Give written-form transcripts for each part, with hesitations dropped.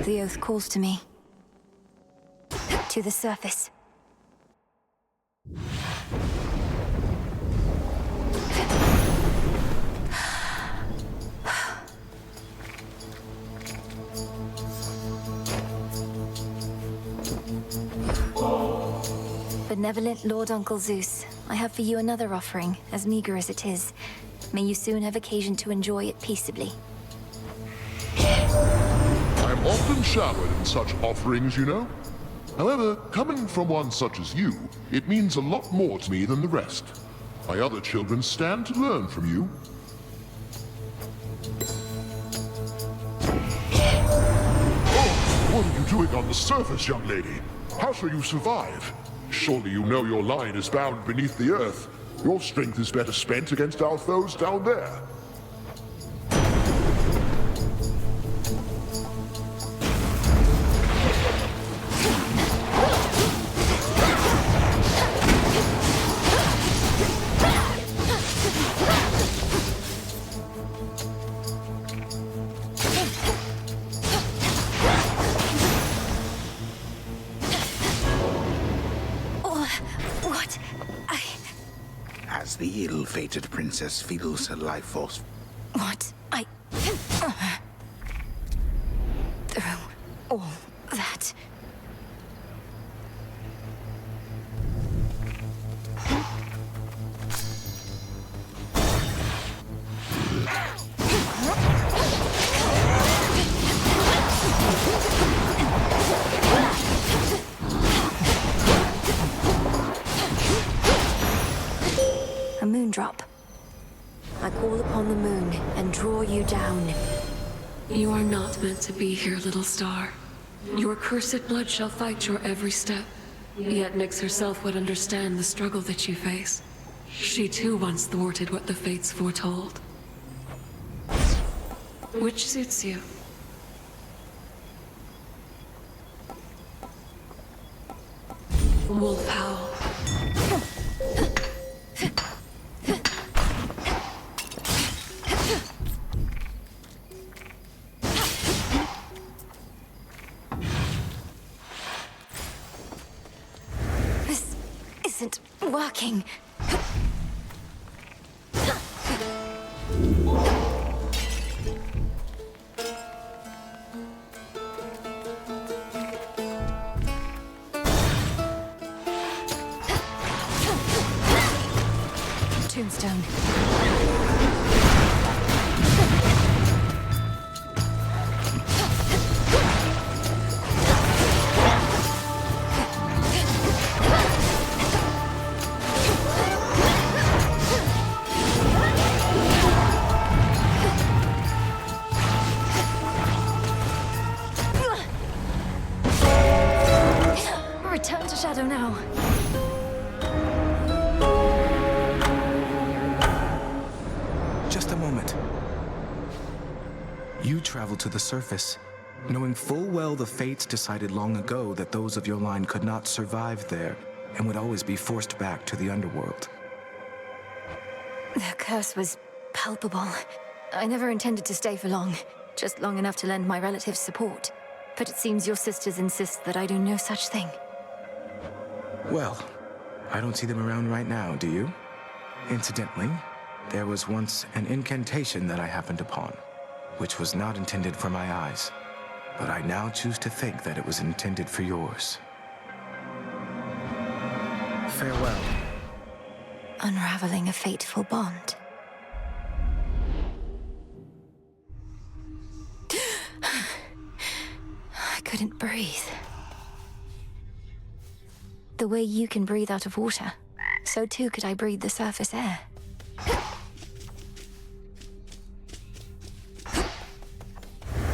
The oath calls to me. To the surface. Benevolent Lord Uncle Zeus, I have for you another offering, as meager as it is. May you soon have occasion to enjoy it peaceably. I am often showered in such offerings, you know. However, coming from one such as you, it means a lot more to me than the rest. My other children stand to learn from you. Oh, what are you doing on the surface, young lady? How shall you survive? Surely you know your line is bound beneath the earth. Your strength is better spent against our foes down there. As the ill-fated princess feels her life force. What? Through all that. A moondrop. I call upon the moon and draw you down. You are not meant to be here, little star. Your cursed blood shall fight your every step. Yet Nyx herself would understand the struggle that you face. She too once thwarted what the fates foretold. Which suits you? Wolf howl. This isn't working. Tombstone. Return to Shadow now. Just a moment. You traveled to the surface, knowing full well the fates decided long ago that those of your line could not survive there and would always be forced back to the underworld. The curse was palpable. I never intended to stay for long, just long enough to lend my relatives support. But it seems your sisters insist that I do no such thing. Well, I don't see them around right now, do you? Incidentally, there was once an incantation that I happened upon, which was not intended for my eyes, but I now choose to think that it was intended for yours. Farewell. Unraveling a fateful bond. I couldn't breathe. The way you can breathe out of water, so too could I breathe the surface air.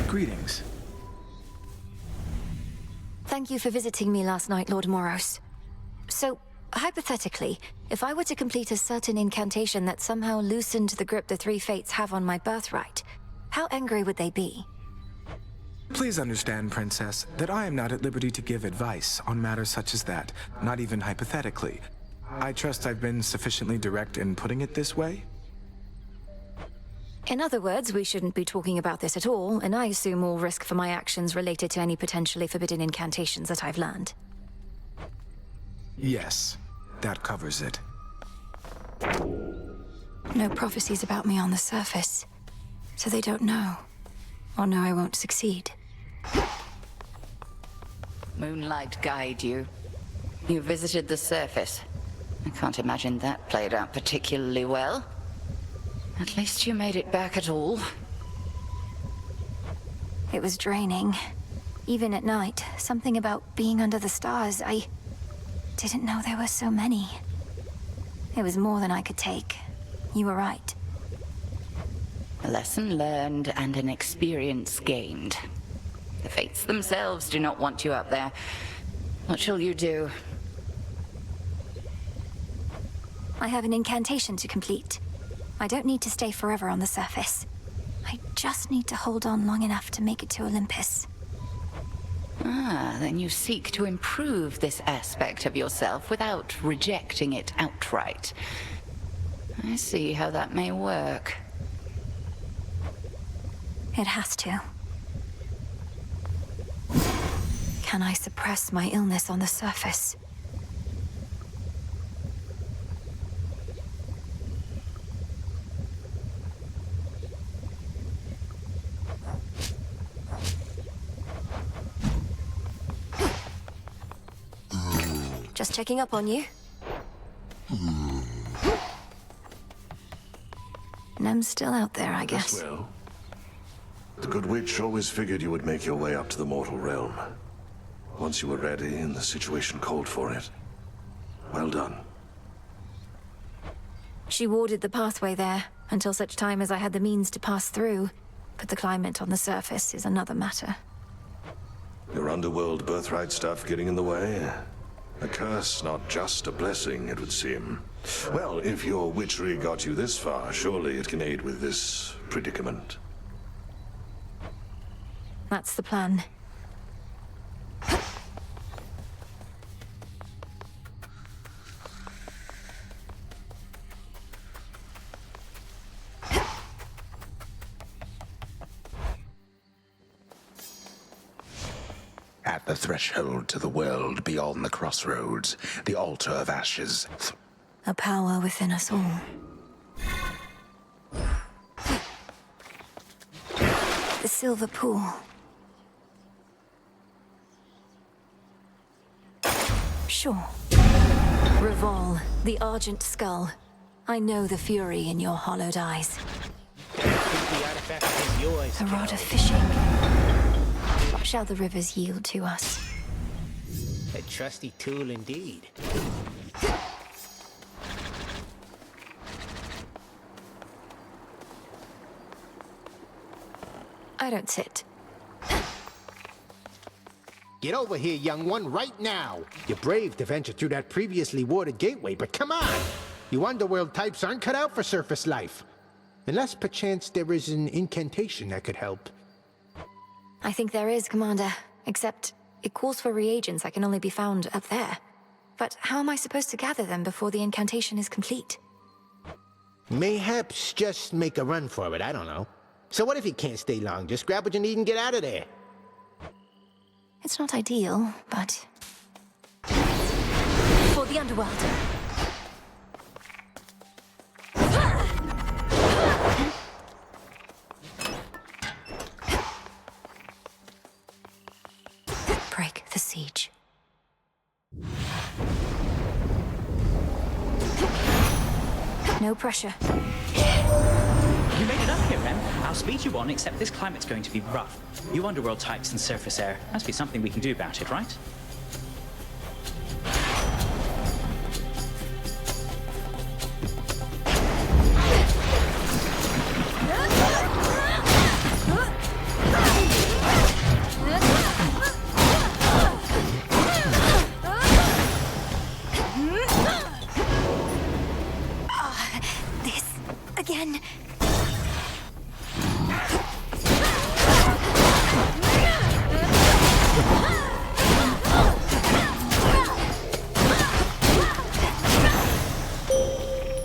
Greetings. Thank you for visiting me last night, Lord Moros. So, hypothetically, if I were to complete a certain incantation that somehow loosened the grip the three fates have on my birthright, how angry would they be? Please understand, Princess, that I am not at liberty to give advice on matters such as that, not even hypothetically. I trust I've been sufficiently direct in putting it this way? In other words, we shouldn't be talking about this at all, and I assume all risk for my actions related to any potentially forbidden incantations that I've learned. Yes, that covers it. No prophecies about me on the surface, so they don't know. Or know I won't succeed. Moonlight guide you. You visited the surface. I can't imagine that played out particularly well. At least you made it back at all. It was draining. Even at night, something about being under the stars, I didn't know there were so many. It was more than I could take. You were right. A lesson learned and an experience gained. The fates themselves do not want you up there. What shall you do? I have an incantation to complete. I don't need to stay forever on the surface. I just need to hold on long enough to make it to Olympus. Ah, then you seek to improve this aspect of yourself without rejecting it outright. I see how that may work. It has to. Can I suppress my illness on the surface? Just checking up on you. Nem's still out there, I guess. Yes, well. The Good Witch always figured you would make your way up to the mortal realm. Once you were ready and the situation called for it. Well done. She warded the pathway there, until such time as I had the means to pass through. But the climate on the surface is another matter. Your underworld birthright stuff getting in the way? A curse, not just a blessing, it would seem. Well, if your witchery got you this far, surely it can aid with this predicament. That's the plan. At the threshold to the world beyond the crossroads, the altar of ashes. A power within us all. The silver pool. Sure. Revol, the Argent Skull. I know the fury in your hollowed eyes. The artifact is yours. A rod of fishing. What shall the rivers yield to us? A trusty tool indeed. I don't sit. Get over here, young one, right now. You're brave to venture through that previously warded gateway, but come on! You underworld types aren't cut out for surface life. Unless perchance there is an incantation that could help. I think there is, Commander. Except, it calls for reagents that can only be found up there. But how am I supposed to gather them before the incantation is complete? Mayhaps just make a run for it, I don't know. So what if you can't stay long? Just grab what you need and get out of there. It's not ideal, but... for the underworld. Break the siege. No pressure. You made it up here, Rem. I'll speed you on, except this climate's going to be rough. You underworld types and surface air. Must be something we can do about it, right? This... again...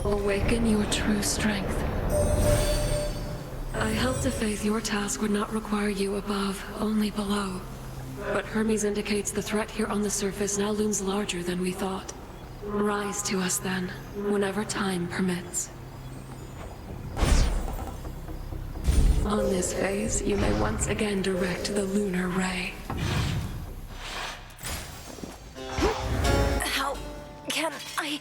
Awaken your true strength. Cult of Faith, your task would not require you above, only below. But Hermes indicates the threat here on the surface now looms larger than we thought. Rise to us then, whenever time permits. On this phase, you may once again direct the lunar ray. How can I...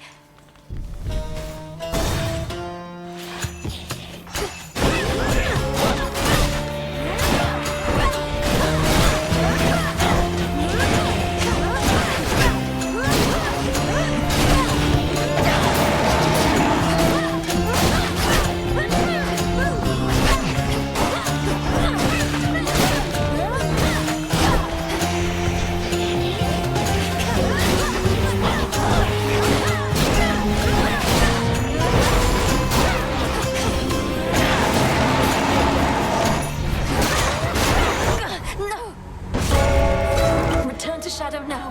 Shadow now.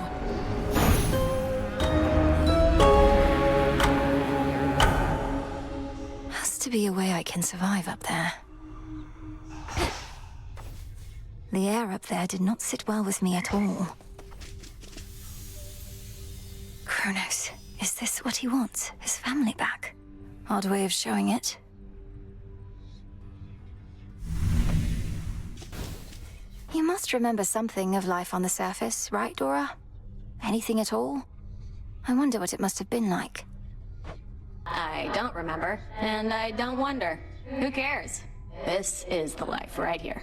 Has to be a way I can survive up there. The air up there did not sit well with me at all. Kronos, is this what he wants? His family back? Odd way of showing it. You must remember something of life on the surface, right, Dora? Anything at all? I wonder what it must have been like. I don't remember, and I don't wonder. Who cares? This is the life right here.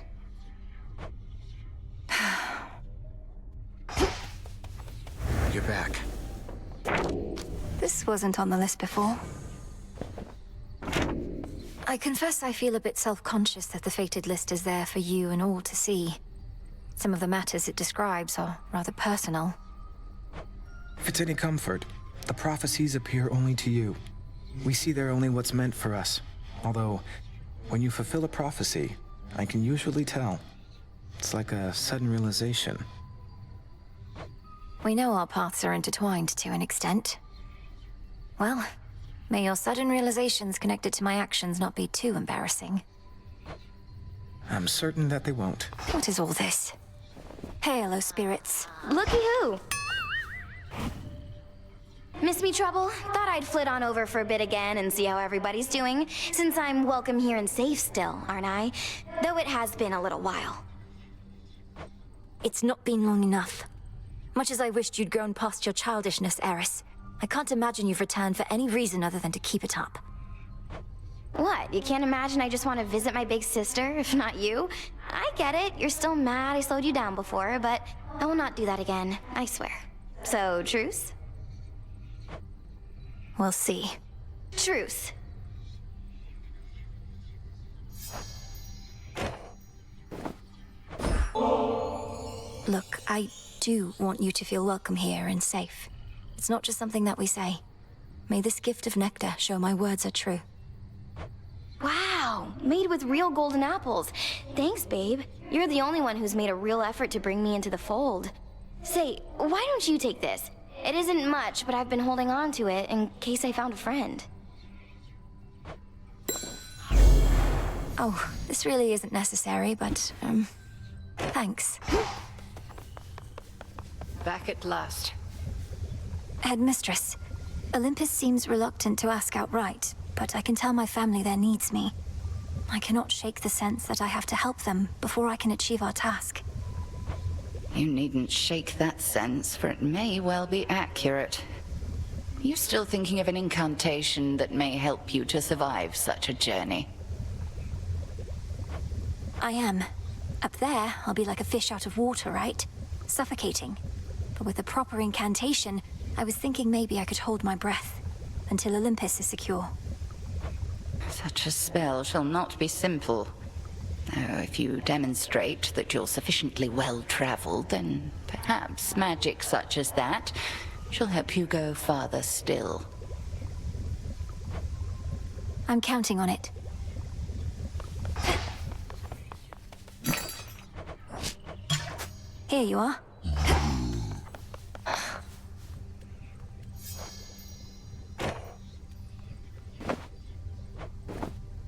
You're back. This wasn't on the list before. I confess I feel a bit self-conscious that the fated list is there for you and all to see. Some of the matters it describes are rather personal. If it's any comfort, the prophecies appear only to you. We see there only what's meant for us. Although, when you fulfill a prophecy, I can usually tell. It's like a sudden realization. We know our paths are intertwined to an extent. Well, may your sudden realizations connected to my actions not be too embarrassing. I'm certain that they won't. What is all this? Hello, spirits. Looky who! Miss me trouble? Thought I'd flit on over for a bit again and see how everybody's doing, since I'm welcome here and safe still, aren't I? Though it has been a little while. It's not been long enough. Much as I wished you'd grown past your childishness, Eris, I can't imagine you've returned for any reason other than to keep it up. What, you can't imagine I just want to visit my big sister, if not you? I get it, you're still mad I slowed you down before, but I will not do that again, I swear. So, truce? We'll see. Truce. Look, I do want you to feel welcome here and safe. It's not just something that we say. May this gift of nectar show my words are true. Wow, made with real golden apples. Thanks, babe. You're the only one who's made a real effort to bring me into the fold. Say, why don't you take this? It isn't much, but I've been holding on to it in case I found a friend. Oh, this really isn't necessary, but, thanks. Back at last. Headmistress, Olympus seems reluctant to ask outright, but I can tell my family there needs me. I cannot shake the sense that I have to help them before I can achieve our task. You needn't shake that sense, for it may well be accurate. You still thinking of an incantation that may help you to survive such a journey? I am. Up there, I'll be like a fish out of water, right? Suffocating. But with a proper incantation, I was thinking maybe I could hold my breath until Olympus is secure. Such a spell shall not be simple. Though if you demonstrate that you're sufficiently well-traveled, then perhaps magic such as that shall help you go farther still. I'm counting on it. Here you are.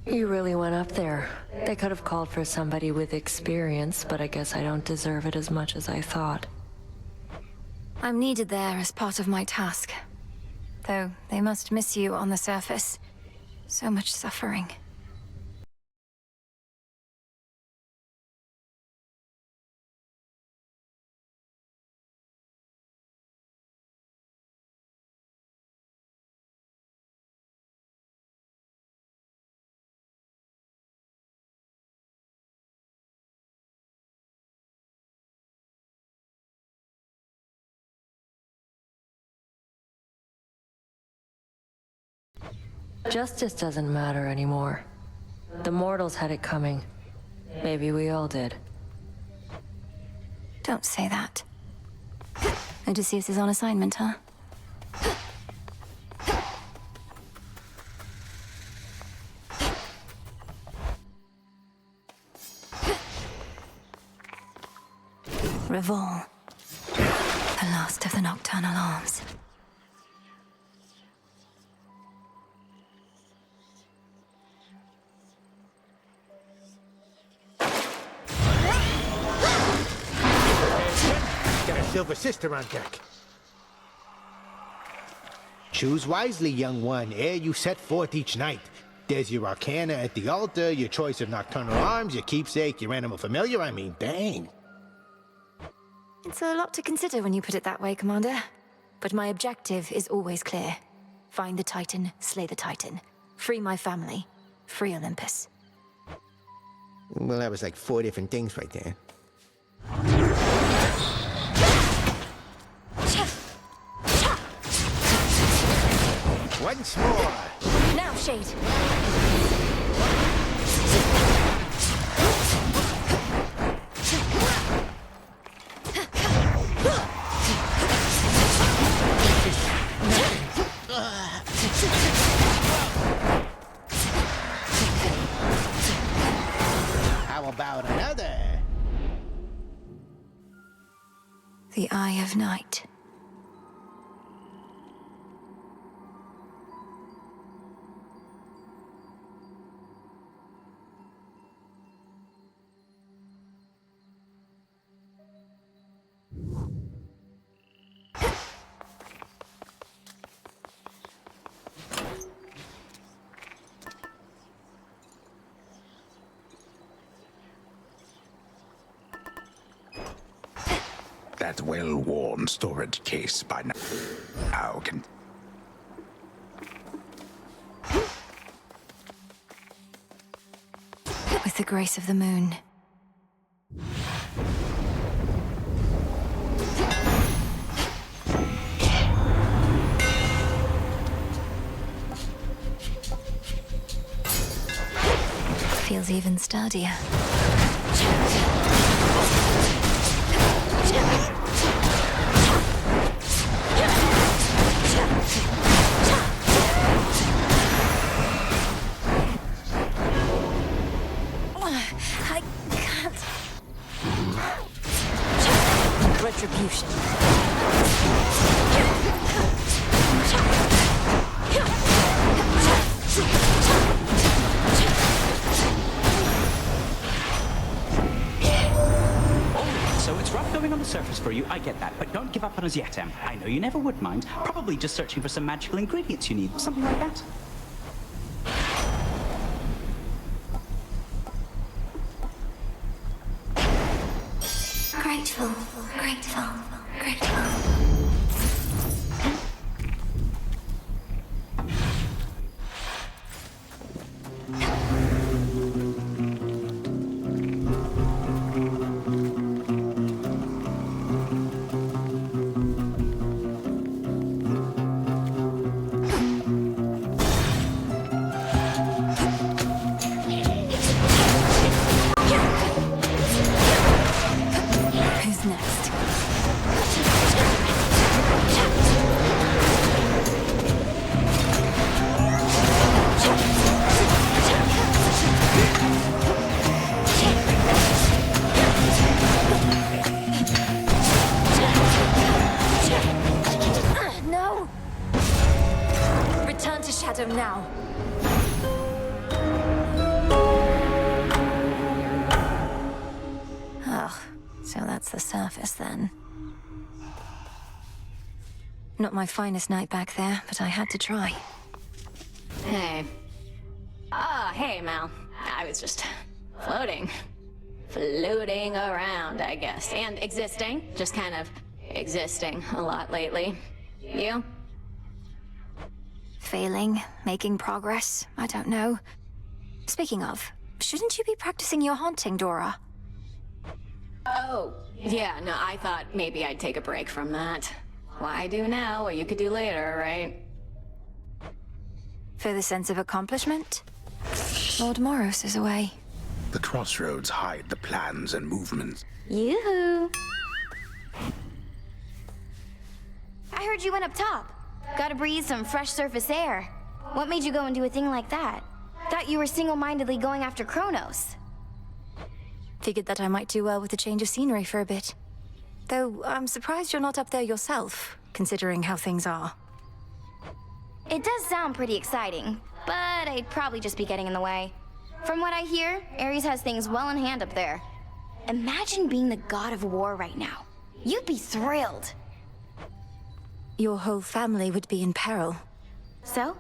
You really went up there. They could have called for somebody with experience, but I guess I don't deserve it as much as I thought. I'm needed there as part of my task. Though they must miss you on the surface. So much suffering. Justice doesn't matter anymore. The mortals had it coming. Maybe we all did. Don't say that. Odysseus is on assignment, huh? Revol. The last of the nocturnal arms. Got a silver sister on deck. Choose wisely, young one, ere you set forth each night. There's your arcana at the altar, your choice of nocturnal arms, your keepsake, your animal familiar, I mean, dang. It's a lot to consider when you put it that way, Commander. But my objective is always clear. Find the Titan, slay the Titan. Free my family. Free Olympus. Well, that was like 4 different things right there. Once more. Now, Shade. How about another? The Eye of Night. That well-worn storage case by now can... With the grace of the moon. Feels even sturdier. I can't. Retribution. So it's rough going on the surface for you, I get that, but don't give up on us yet, Em. I know you never would mind. Probably just searching for some magical ingredients you need, something like that. Grateful, grateful, grateful. Who's next? No! Return to Shadow now. that's the surface, then. Not my finest night back there, but I had to try. Hey. Hey, Mal. I was just floating. Floating around, I guess. And existing. Just kind of existing a lot lately. You? Failing, making progress, I don't know. Speaking of, shouldn't you be practicing your haunting, Dora? Oh, yeah, no, I thought maybe I'd take a break from that. Why do now what you could do later, right? For the sense of accomplishment? Lord Moros is away. The crossroads hide the plans and movements. Yoo-hoo! I heard you went up top. Gotta breathe some fresh surface air. What made you go and do a thing like that? Thought you were single-mindedly going after Kronos. Figured that I might do well with a change of scenery for a bit. Though I'm surprised you're not up there yourself, considering how things are. It does sound pretty exciting, but I'd probably just be getting in the way. From what I hear, Ares has things well in hand up there. Imagine being the god of war right now. You'd be thrilled. Your whole family would be in peril. So?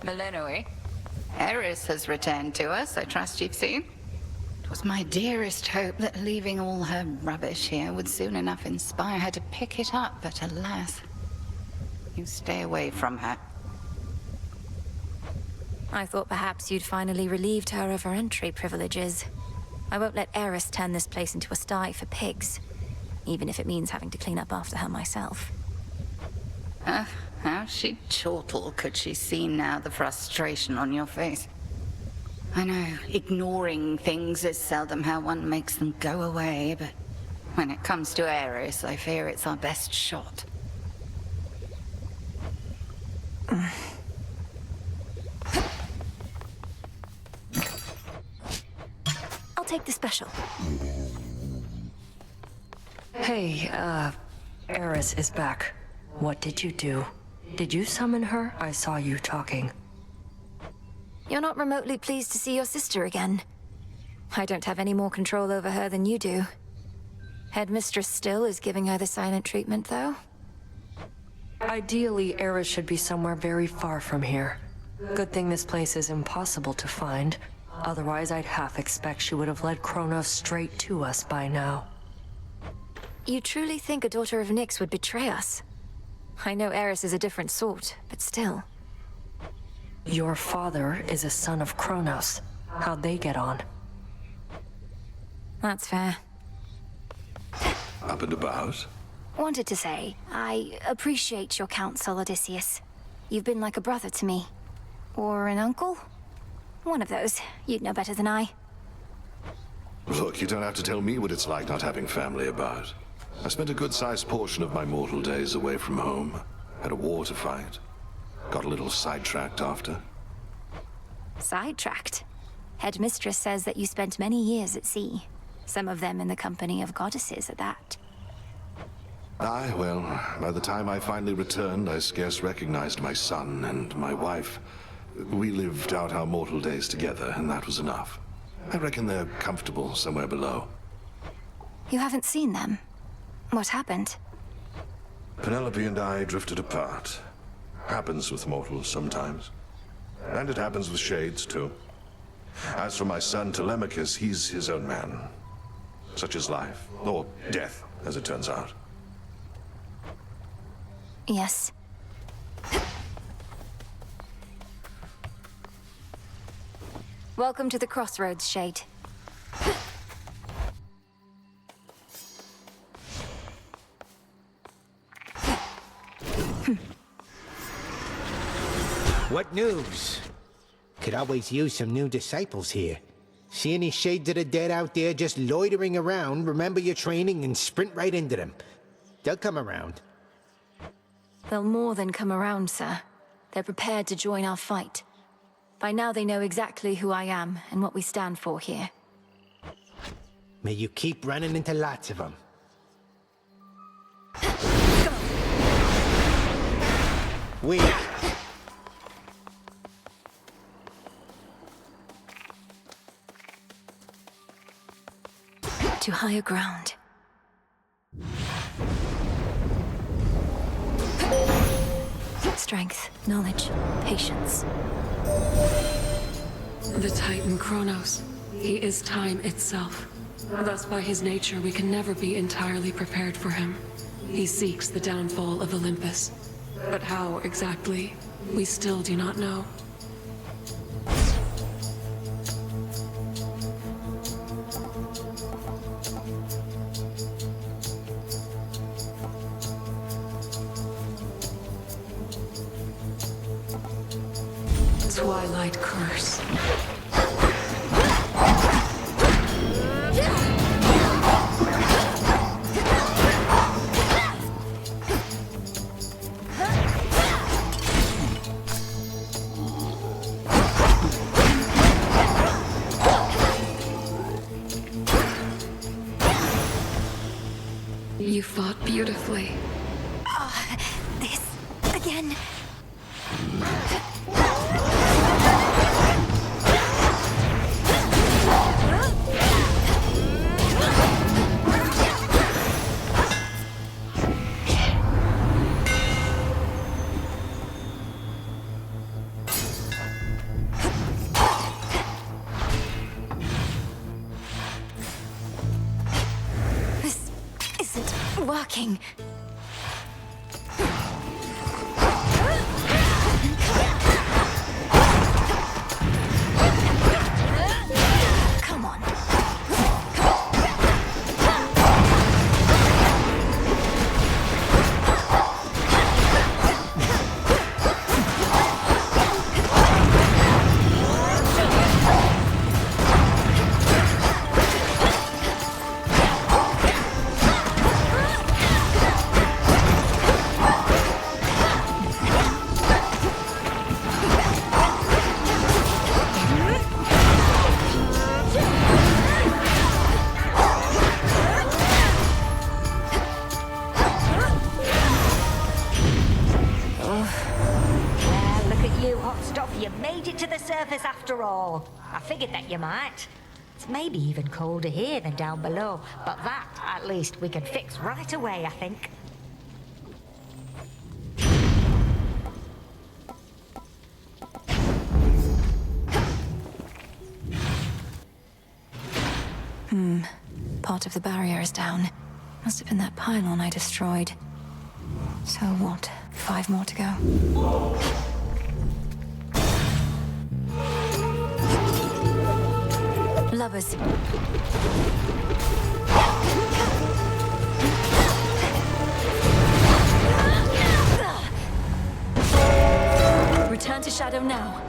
Melenoi, Eris has returned to us. I trust you've seen. It was my dearest hope that leaving all her rubbish here would soon enough inspire her to pick it up, but alas, you stay away from her. I thought perhaps you'd finally relieved her of her entry privileges. I won't let Eris turn this place into a sty for pigs, even if it means having to clean up after her myself. How she'd chortle could she see now the frustration on your face. I know, ignoring things is seldom how one makes them go away, but when it comes to Eris, I fear it's our best shot. I'll take the special. Hey, Eris is back. What did you do? Did you summon her? I saw you talking. You're not remotely pleased to see your sister again. I don't have any more control over her than you do. Headmistress still is giving her the silent treatment, though. Ideally, Eris should be somewhere very far from here. Good thing this place is impossible to find. Otherwise, I'd half expect she would have led Kronos straight to us by now. You truly think a daughter of Nyx would betray us? I know Eris is a different sort, but still. Your father is a son of Kronos. How'd they get on? That's fair. Up and about? Wanted to say, I appreciate your counsel, Odysseus. You've been like a brother to me. Or an uncle? One of those. You'd know better than I. Look, you don't have to tell me what it's like not having family about. I spent a good-sized portion of my mortal days away from home. Had a war to fight. Got a little sidetracked after. Sidetracked? Headmistress says that you spent many years at sea. Some of them in the company of goddesses at that. Aye, well, by the time I finally returned, I scarce recognized my son and my wife. We lived out our mortal days together, and that was enough. I reckon they're comfortable somewhere below. You haven't seen them? What happened? Penelope and I drifted apart. Happens with mortals sometimes. And it happens with shades, too. As for my son Telemachus, he's his own man. Such is life. Or death, as it turns out. Yes. Welcome to the Crossroads, Shade. What news? Could always use some new disciples here. See any shades of the dead out there just loitering around, remember your training and sprint right into them. They'll come around. They'll more than come around, sir. They're prepared to join our fight. By now they know exactly who I am and what we stand for here. May you keep running into lots of them. Weak. to higher ground. Strength, knowledge, patience. The Titan Kronos. He is time itself. Thus, by his nature, we can never be entirely prepared for him. He seeks the downfall of Olympus. But how exactly, we still do not know. Twilight Curse. You fought beautifully. This again. This isn't working. Come on. Look at you, hot stuff. You made it to the surface after all. I figured that you might. It's maybe even colder here than down below, but that, at least, we can fix right away, I think. Part of the barrier is down. Must have been that pylon I destroyed. So what? 5 more to go. Lovers. Return to Shadow now.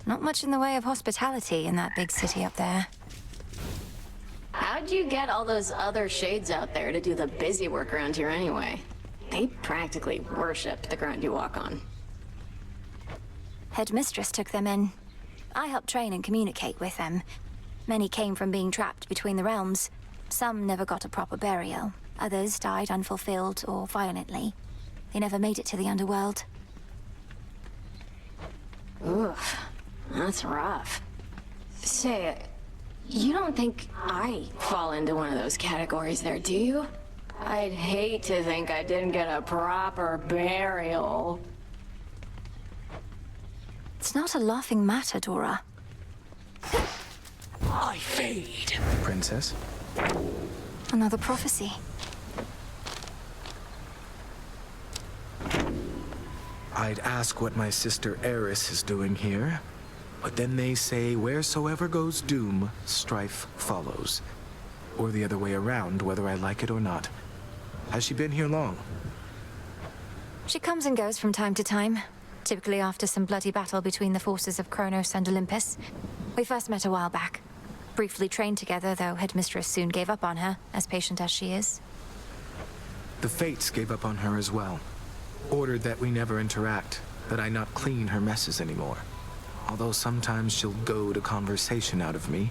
Not much in the way of hospitality in that big city up there. How'd you get all those other shades out there to do the busy work around here anyway? They practically worship the ground you walk on. Headmistress took them in. I helped train and communicate with them. Many came from being trapped between the realms. Some never got a proper burial. Others died unfulfilled or violently. They never made it to the underworld. Oof, that's rough. Say, you don't think I fall into one of those categories there, do you? I'd hate to think I didn't get a proper burial. It's not a laughing matter, Dora. I fade. Princess? Another prophecy. I'd ask what my sister Eris is doing here, but then they say wheresoever goes doom, strife follows. Or the other way around, whether I like it or not. Has she been here long? She comes and goes from time to time, typically after some bloody battle between the forces of Kronos and Olympus. We first met a while back. Briefly trained together, though Headmistress soon gave up on her, as patient as she is. The Fates gave up on her as well. Ordered that we never interact. that I not clean her messes anymore. Although sometimes she'll goad a conversation out of me,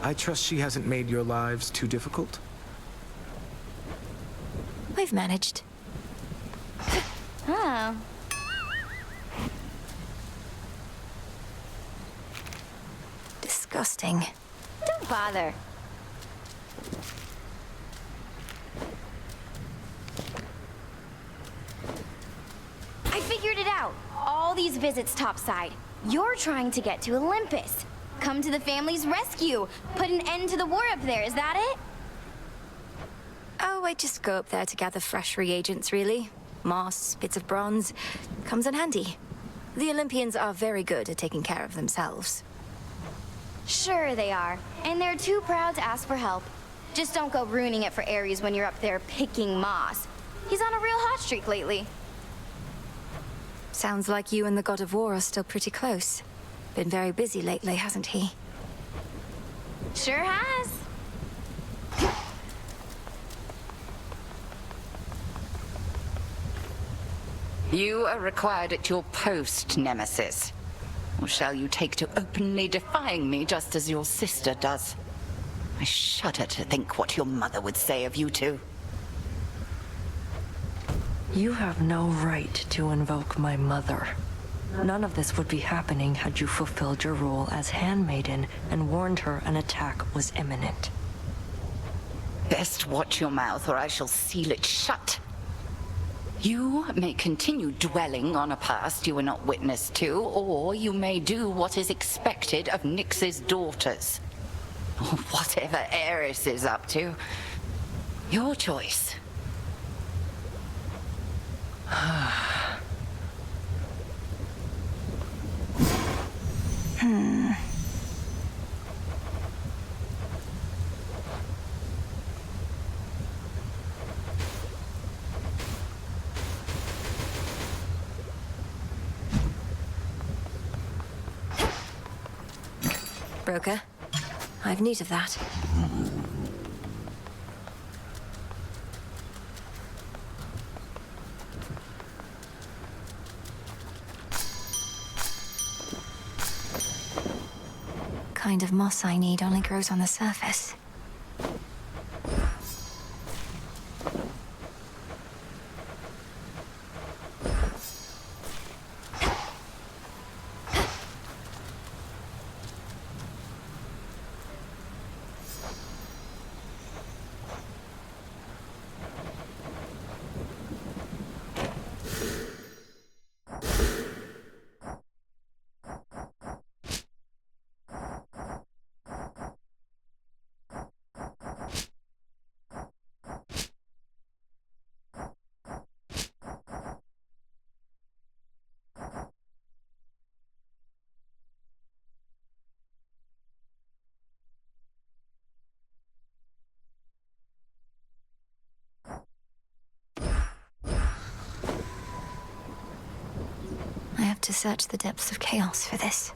I trust she hasn't made your lives too difficult? We've managed. Oh. Disgusting. Don't bother. I figured it out. All these visits topside. You're trying to get to Olympus. Come to the family's rescue. Put an end to the war up there, is that it? Oh, I just go up there to gather fresh reagents, really. Moss, bits of bronze. Comes in handy. The Olympians are very good at taking care of themselves. Sure they are. And they're too proud to ask for help. Just don't go ruining it for Ares when you're up there picking moss. He's on a real hot streak lately. Sounds like you and the God of War are still pretty close. Been very busy lately, hasn't he? Sure has. You are required at your post, Nemesis. Or shall you take to openly defying me just as your sister does? I shudder to think what your mother would say of you two. You have no right to invoke my mother. None of this would be happening had you fulfilled your role as handmaiden and warned her an attack was imminent. Best watch your mouth or I shall seal it shut. You may continue dwelling on a past you were not witness to, or you may do what is expected of Nyx's daughters. Or whatever Ares is up to. Your choice. Broker, I've need of that. Kind of moss I need only grows on the surface. I have to search the depths of chaos for this.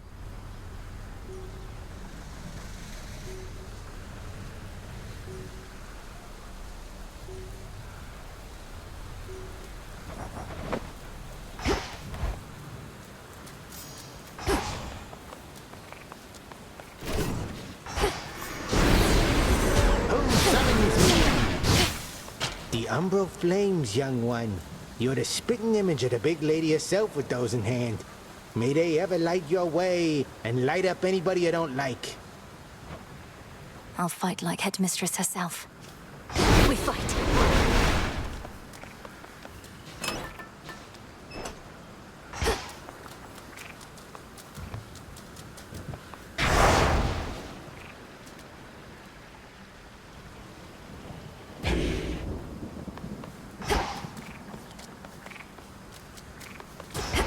The Umbral Flames, young one. You're the spitting image of the big lady herself with those in hand. May they ever light your way and light up anybody you don't like. I'll fight like Headmistress herself. We fight!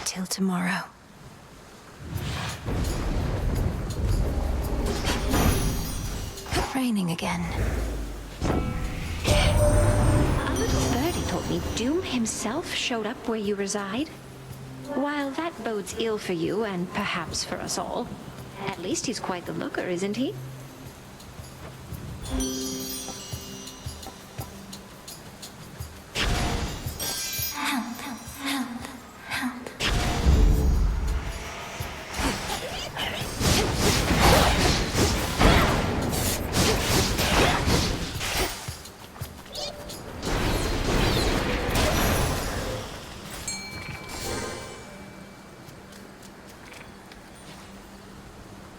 Till tomorrow. Raining again. A little birdie told me Doom himself showed up where you reside. While that bodes ill for you, and perhaps for us all, at least he's quite the looker, isn't he?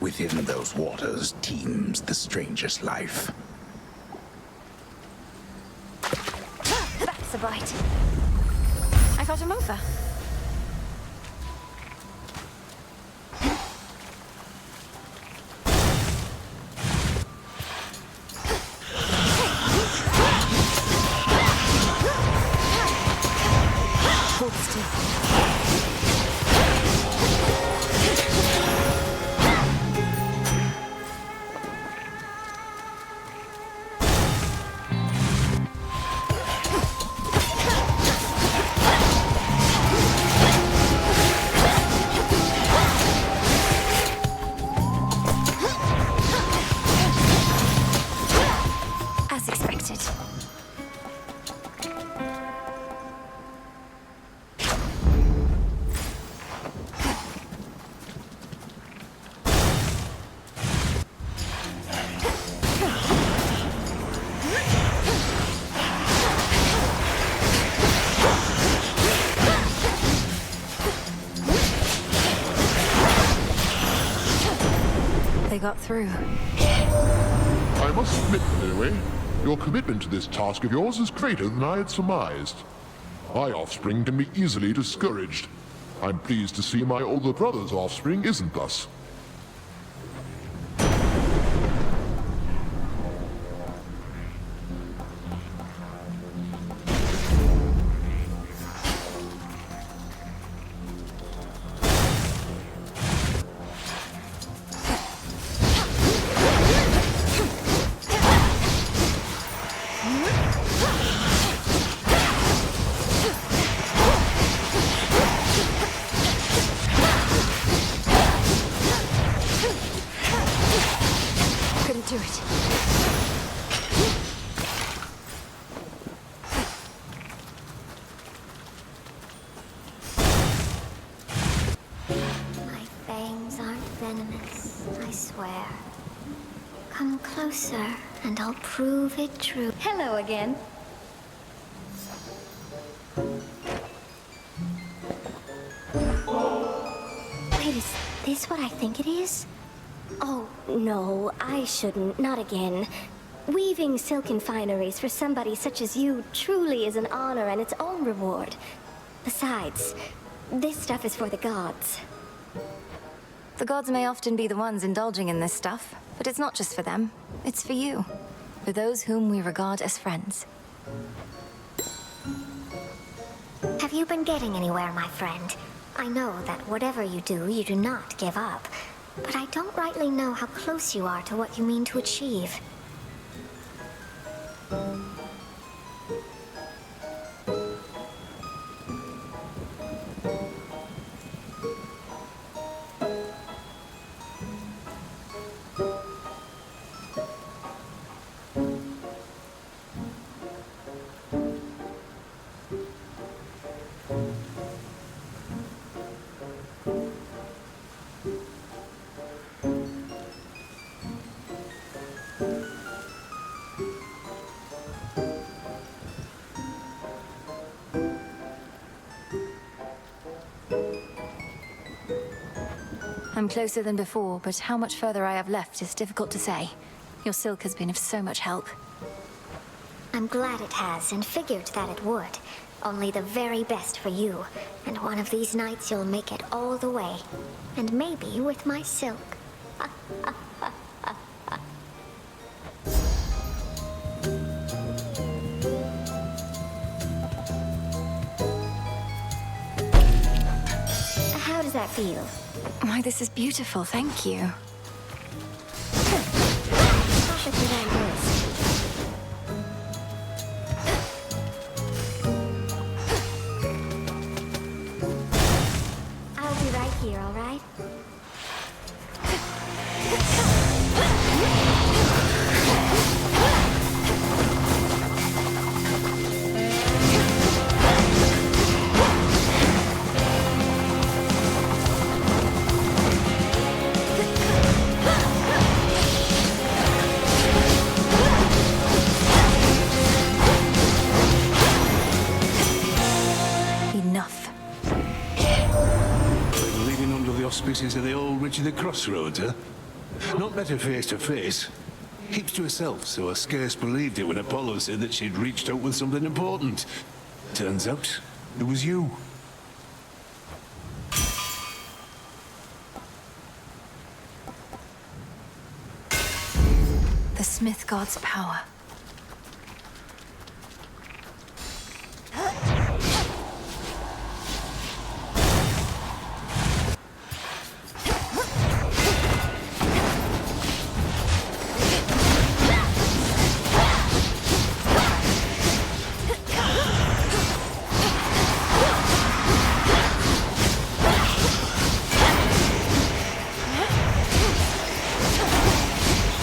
Within those waters teems the strangest life. That's a bite. I got him over. Hold still. As expected. They got through. I must admit, anyway, your commitment to this task of yours is greater than I had surmised. My offspring can be easily discouraged. I'm pleased to see my older brother's offspring isn't thus. Couldn't do it. My fangs aren't venomous, I swear. Come closer, and I'll prove it true. Hello again. Wait, is this what I think it is? Oh, no, I shouldn't. Not again. Weaving silken fineries for somebody such as you truly is an honor and its own reward. Besides, this stuff is for the gods. The gods may often be the ones indulging in this stuff, but it's not just for them. It's for you. For those whom we regard as friends. Have you been getting anywhere, my friend? I know that whatever you do not give up. But I don't rightly know how close you are to what you mean to achieve. I'm closer than before, but how much further I have left is difficult to say. Your silk has been of so much help. I'm glad it has, and figured that it would. Only the very best for you. And one of these nights you'll make it all the way. And maybe with my silk. How does that feel? Why, this is beautiful, thank you. Perfectly on this. I'll be right here, all right? Leading under the auspices of the old Witch of the Crossroads, huh? Not met her face to face. Keeps to herself, so I scarce believed it when Apollo said that she'd reached out with something important. Turns out, it was you. The Smith God's power.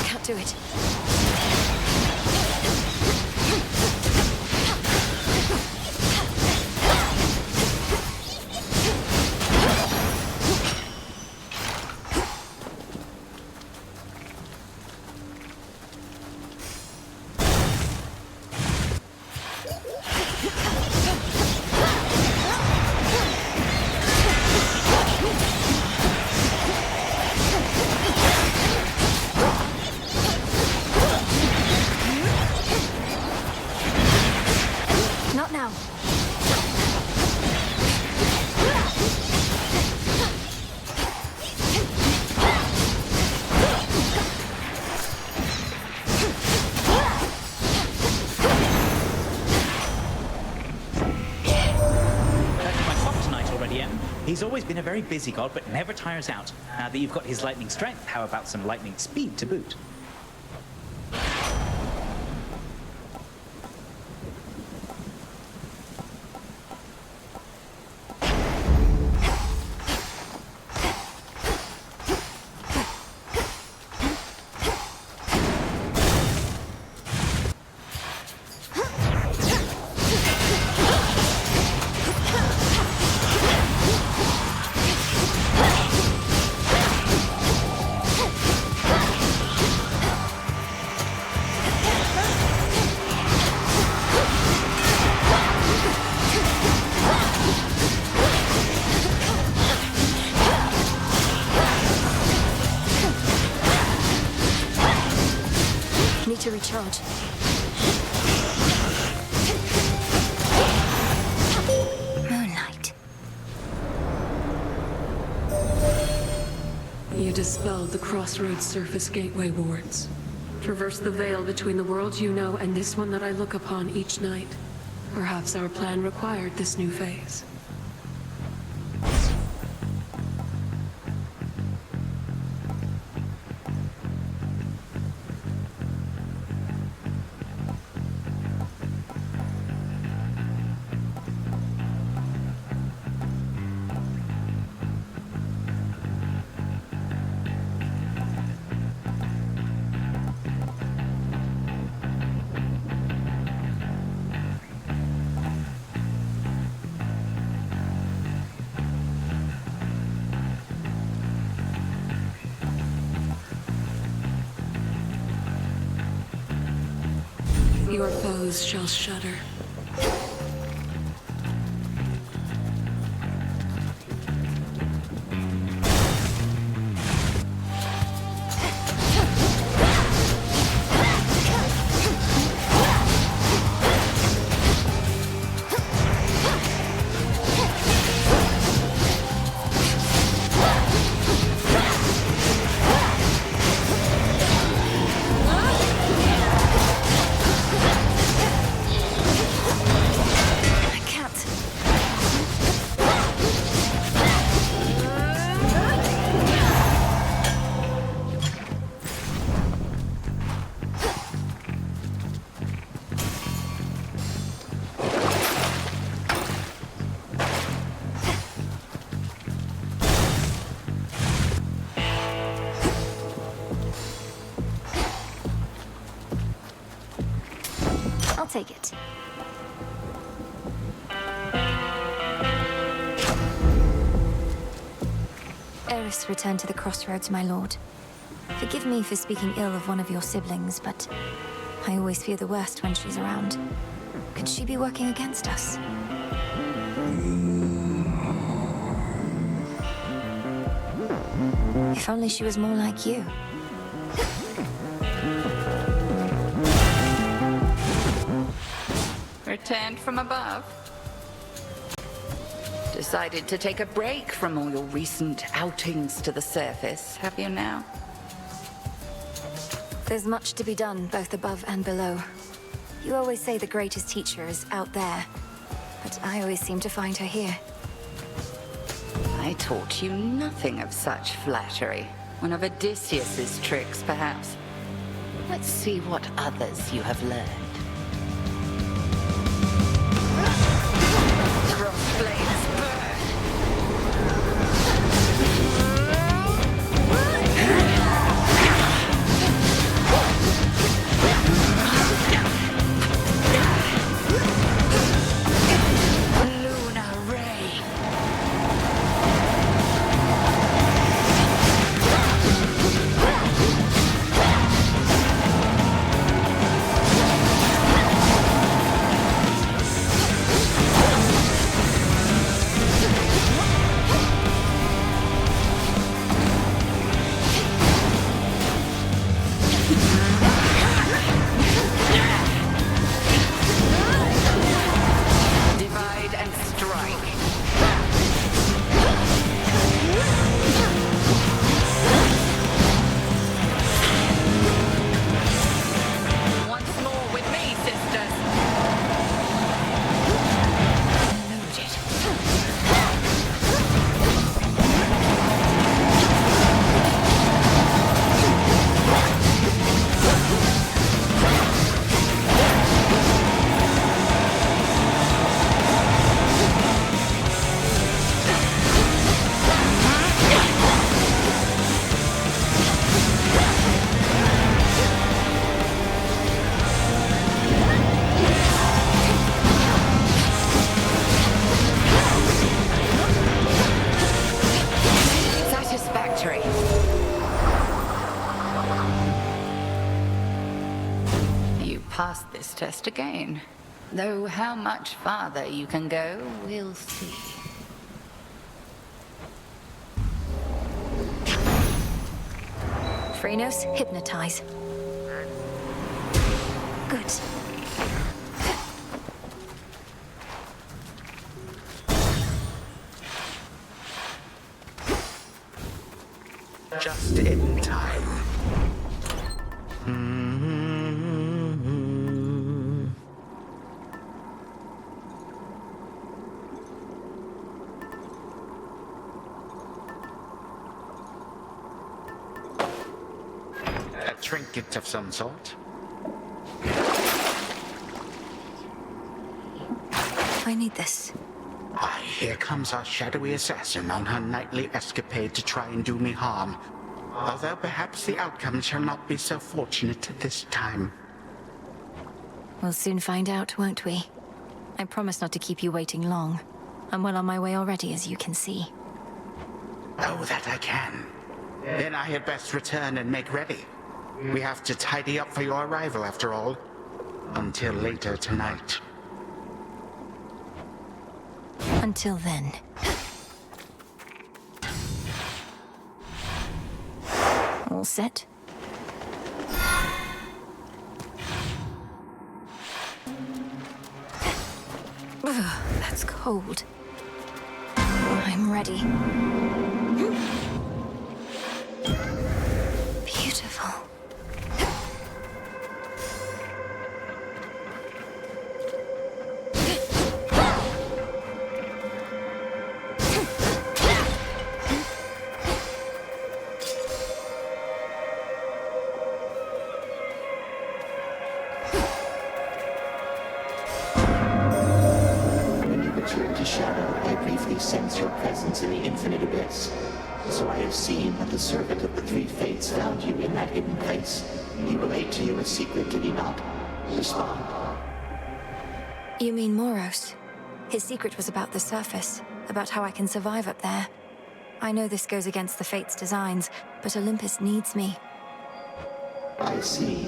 Can't do it. Not now. My clock tonight already, Em. He's always been a very busy god, but never tires out. Now that you've got his lightning strength, how about some lightning speed to boot? Need to recharge. Moonlight. You dispelled the Crossroads Surface Gateway wards. Traversed the veil between the world you know and this one that I look upon each night. Perhaps our plan required this new phase. Your foes shall shudder. I'll take it. Eris returned to the Crossroads, my lord. Forgive me for speaking ill of one of your siblings, but I always fear the worst when she's around. Could she be working against us? If only she was more like you. returned from above. Decided to take a break from all your recent outings to the surface, have you now? There's much to be done, both above and below. You always say the greatest teacher is out there, but I always seem to find her here. I taught you nothing of such flattery. One of Odysseus's tricks, perhaps. Let's see what others you have learned. Crossblades burn! Passed this test again. Though how much farther you can go, we'll see. Phrenos, hypnotize. Good. Just in time. A trinket of some sort. I need this. Why, here comes our shadowy assassin on her nightly escapade to try and do me harm. Although perhaps the outcome shall not be so fortunate this time. We'll soon find out, won't we? I promise not to keep you waiting long. I'm well on my way already, as you can see. Oh, that I can. Then I had best return and make ready. We have to tidy up for your arrival, after all. Until later tonight. Until then. All set? Ugh, that's cold. I'm ready. Beautiful. Sense your presence in the infinite abyss. So I have seen that the servant of the three fates found you in that hidden place. He relayed to you a secret, did he not? Respond. You mean Moros? His secret was about the surface, about how I can survive up there. I know this goes against the fates' designs, but Olympus needs me. I see.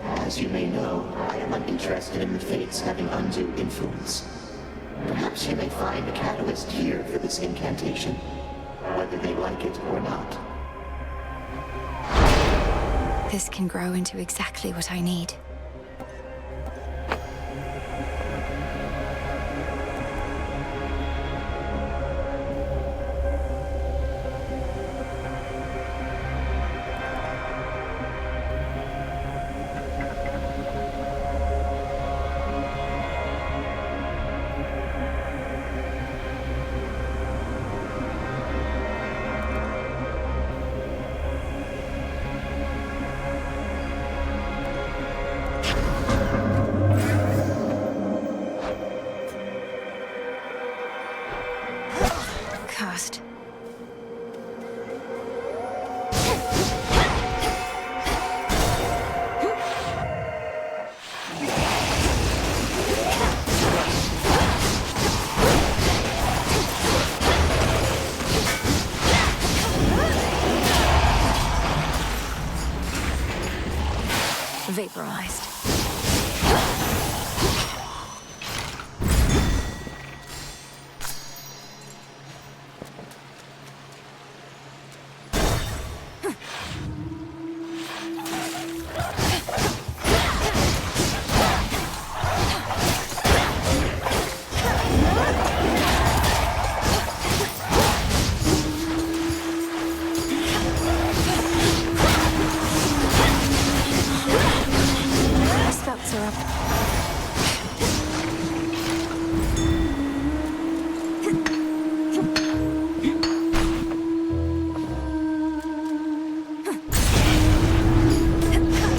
As you may know, I am uninterested in the fates having undue influence. Perhaps you may find a catalyst here for this incantation, whether they like it or not. This can grow into exactly what I need. first. Vaporized. Spouts are up.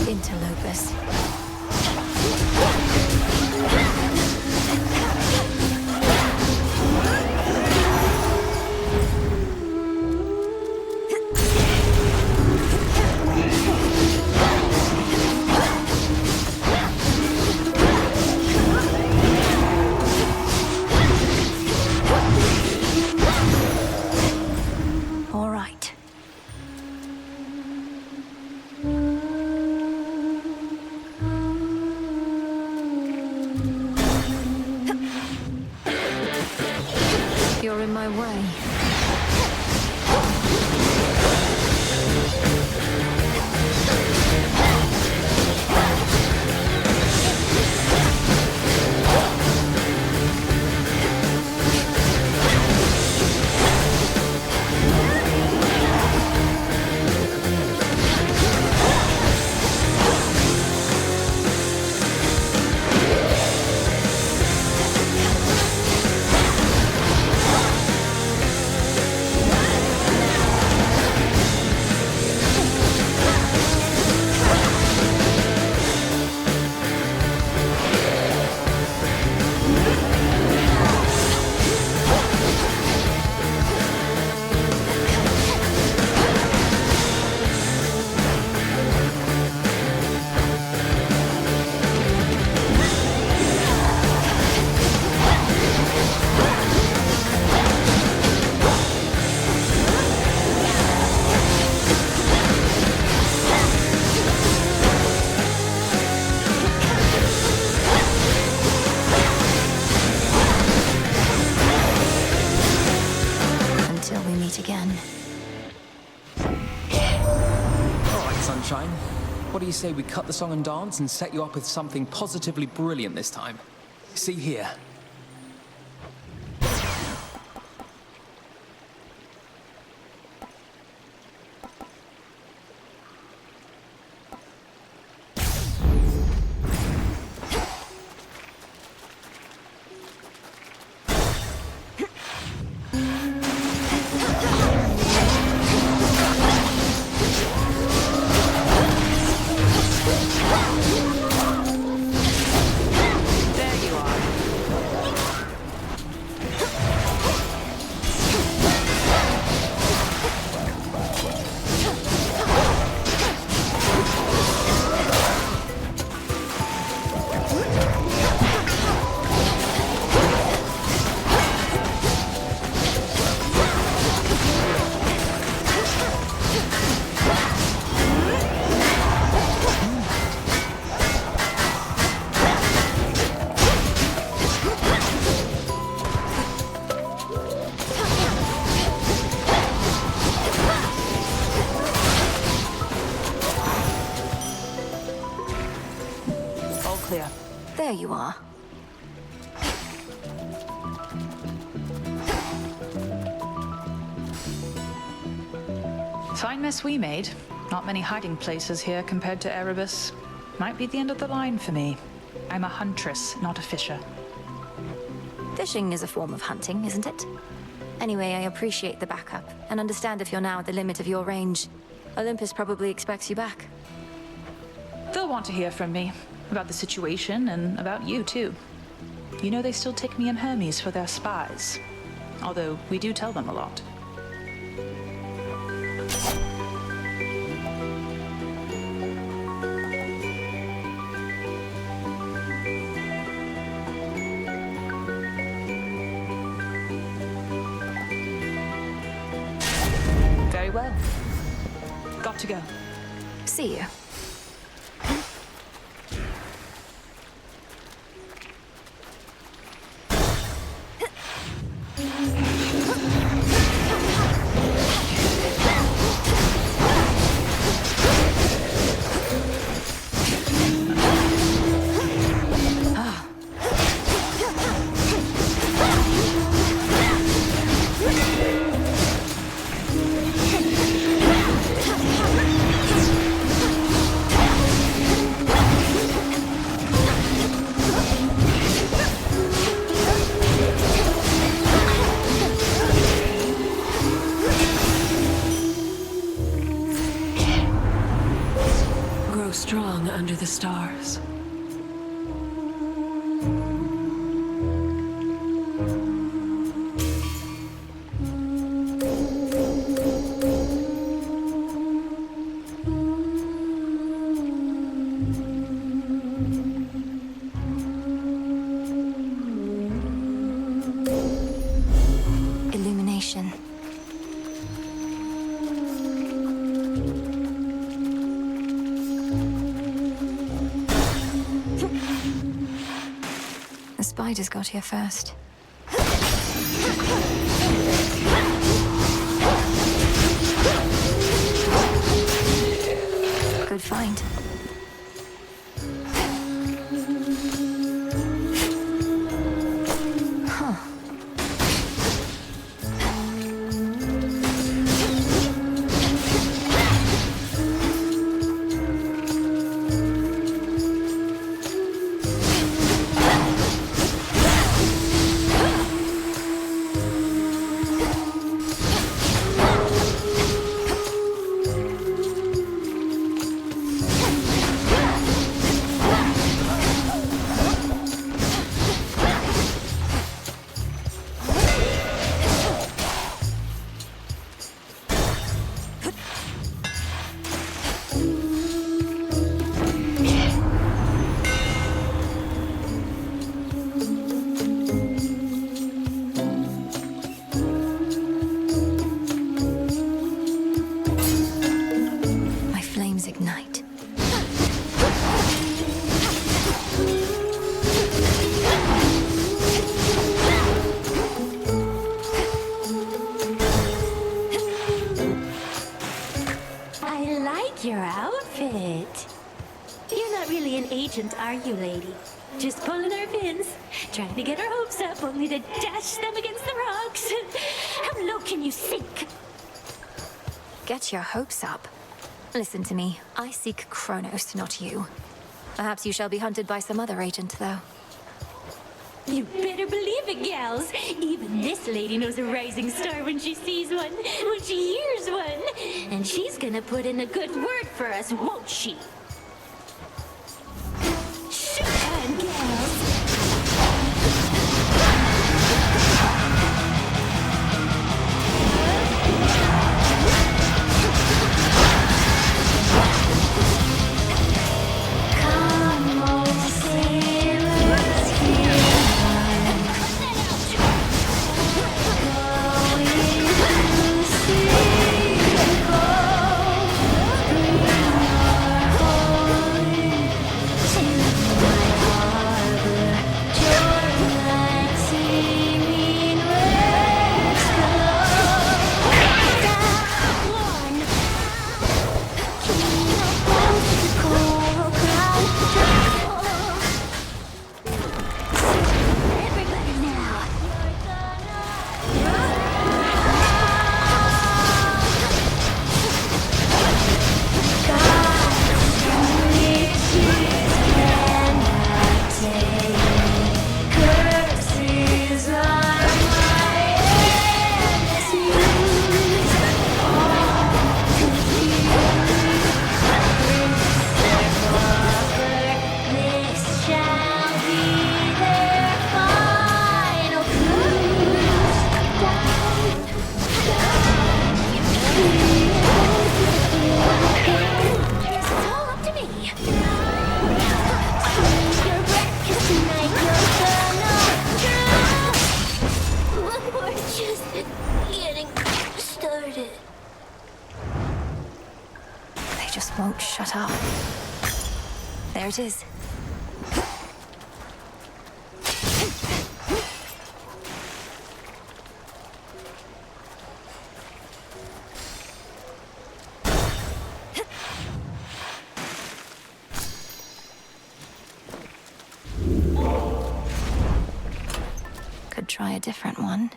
Interlopus. All right. You're in my way. Until we meet again. All right, Sunshine. What do you say we cut the song and dance and set you up with something positively brilliant this time? See here. Clear. There you are. Fine mess we made. Not many hiding places here compared to Erebus. Might be the end of the line for me. I'm a huntress, not a fisher. Fishing is a form of hunting, isn't it? Anyway, I appreciate the backup, and understand if you're now at the limit of your range. Olympus probably expects you back. They'll want to hear from me. About the situation, and about you, too. You know they still take me and Hermes for their spies. although we do tell them a lot. Very well. Got to go. See you. Strong under the stars. Illumination. The spiders got here first. Good find. Huh. Ignite. I like your outfit. You're not really an agent, are you, lady? Just pulling our pins, trying to get our hopes up, only to dash them against the rocks. How low can you sink? Get your hopes up. Listen to me. I seek Kronos, not you. Perhaps you shall be hunted by some other agent, though. You better believe it, gals. Even this lady knows a rising star when she sees one, when she hears one. And she's gonna put in a good word for us, won't she? Showtime, gals! Bring our It's all up to me. Your breath, 'cause tonight you're gonna. But we're just getting started. They just won't shut up. There it is. Could try a different one.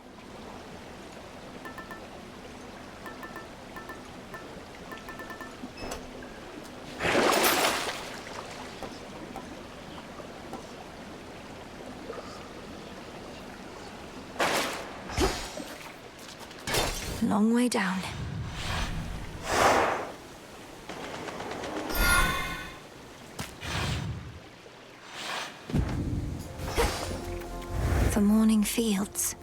Long way down. The morning fields.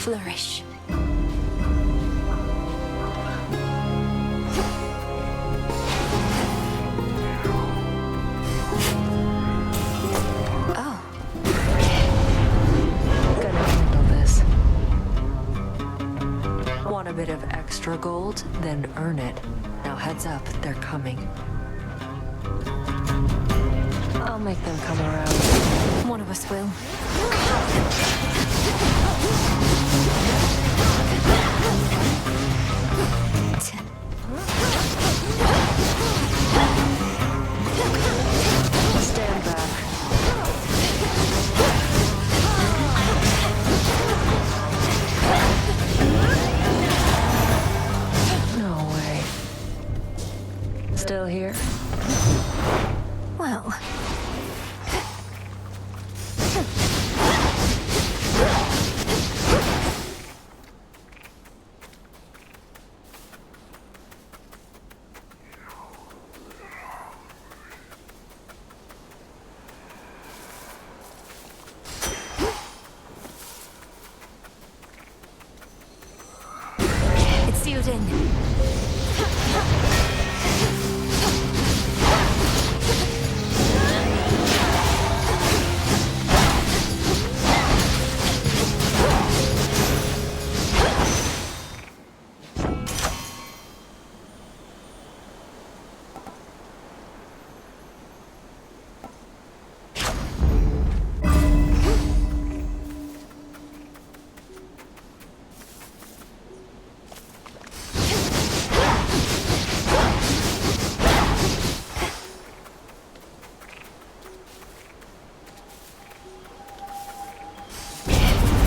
Flourish. Oh. Gonna handle this. Want a bit of extra gold? Then earn it. Now heads up, they're coming. I'll make them come around. One of us will. Stand back. No way. Still here? Well. It's sealed in.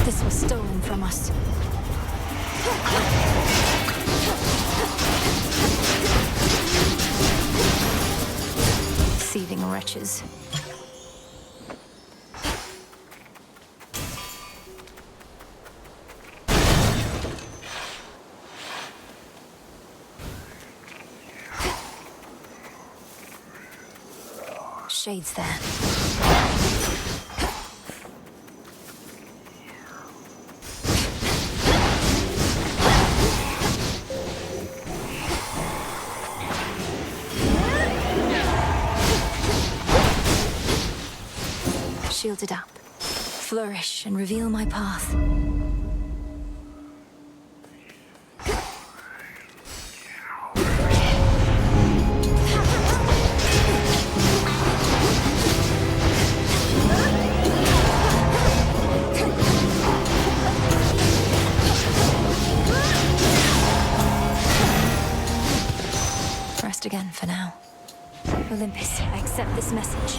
This was stolen from us. Thieving wretches. Shades there. Shielded up. Flourish and reveal my path. Rest again for now. Olympus, I accept this message.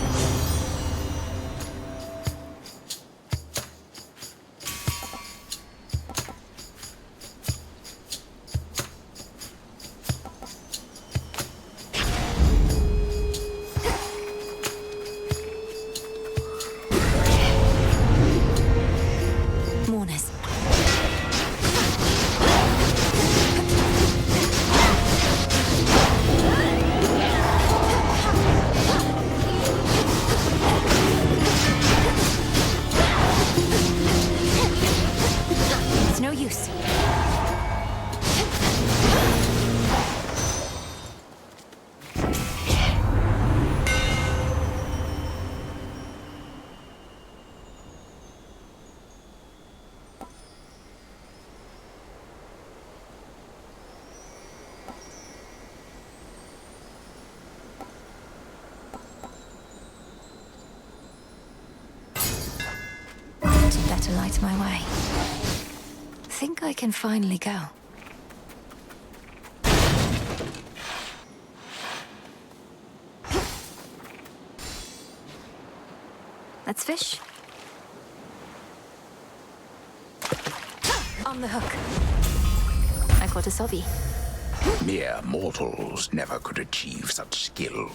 to light my way. Think I can finally go. Let's fish. On the hook. I caught a sobby. Mere mortals never could achieve such skill.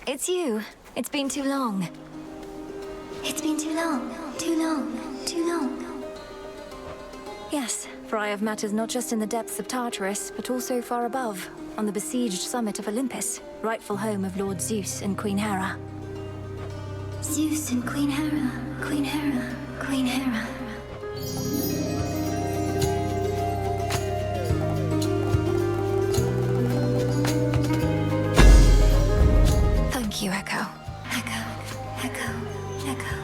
It's you. It's been too long. It's been too long, too long, too long. Yes, for I have matters not just in the depths of Tartarus, but also far above, on the besieged summit of Olympus, rightful home of Lord Zeus and Queen Hera. Zeus and Queen Hera, Queen Hera, Queen Hera. Thank you, Echo. Echo, Echo, Echo.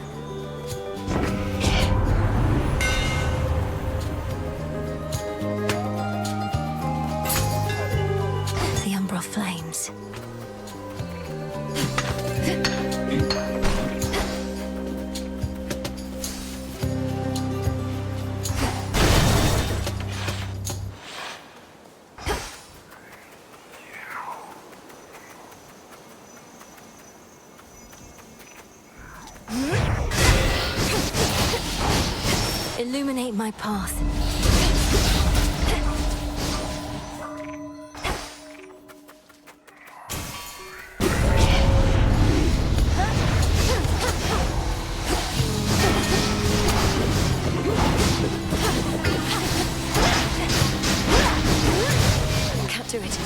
The umbral flames. Illuminate my path. Can't do it.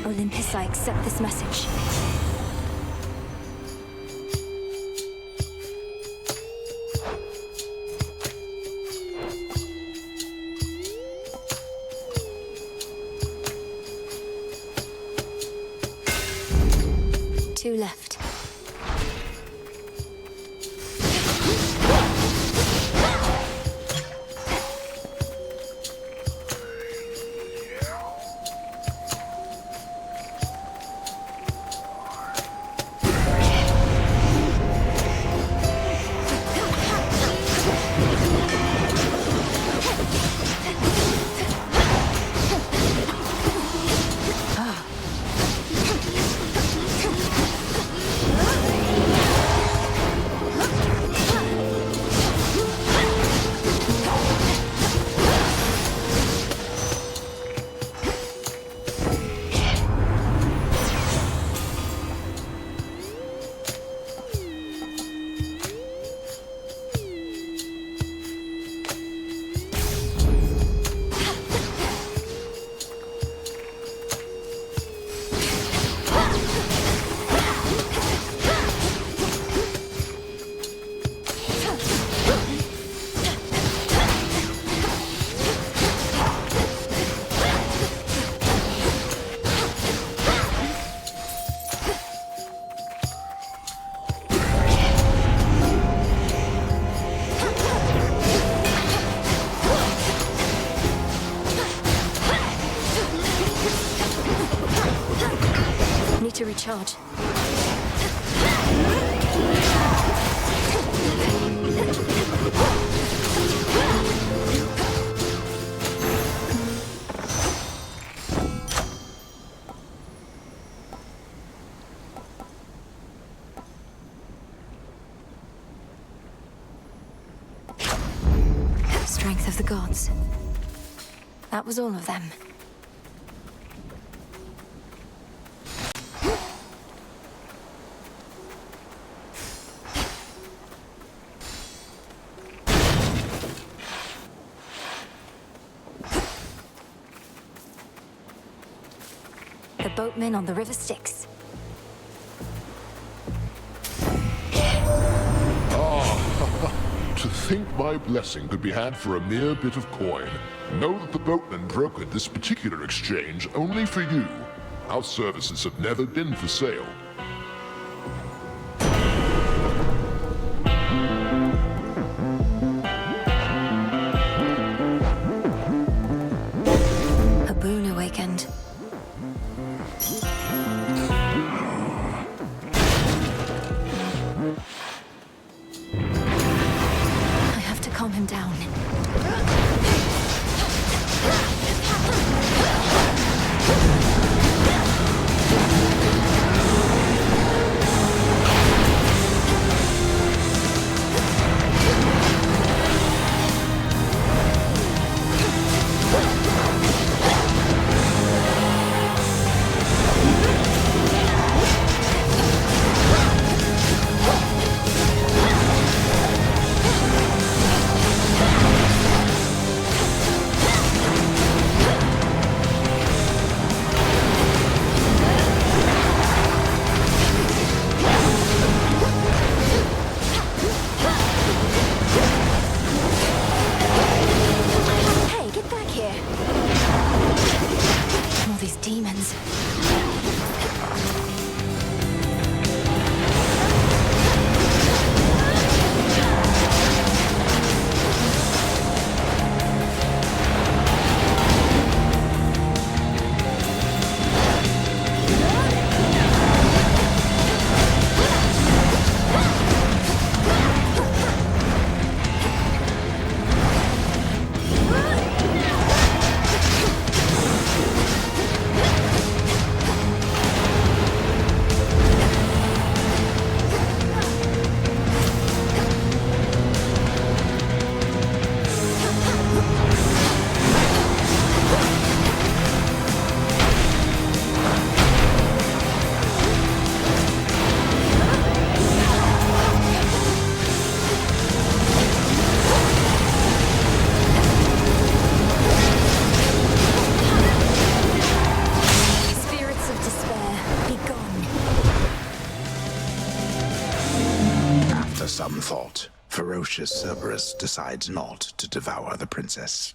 Olympus, I accept this message. Two left. Need to recharge. Strength of the gods. That was all of them. The boatmen on the river Styx. To think my blessing could be had for a mere bit of coin. Know that the boatman brokered this particular exchange only for you. Our services have never been for sale. ferocious Cerberus decides not to devour the princess.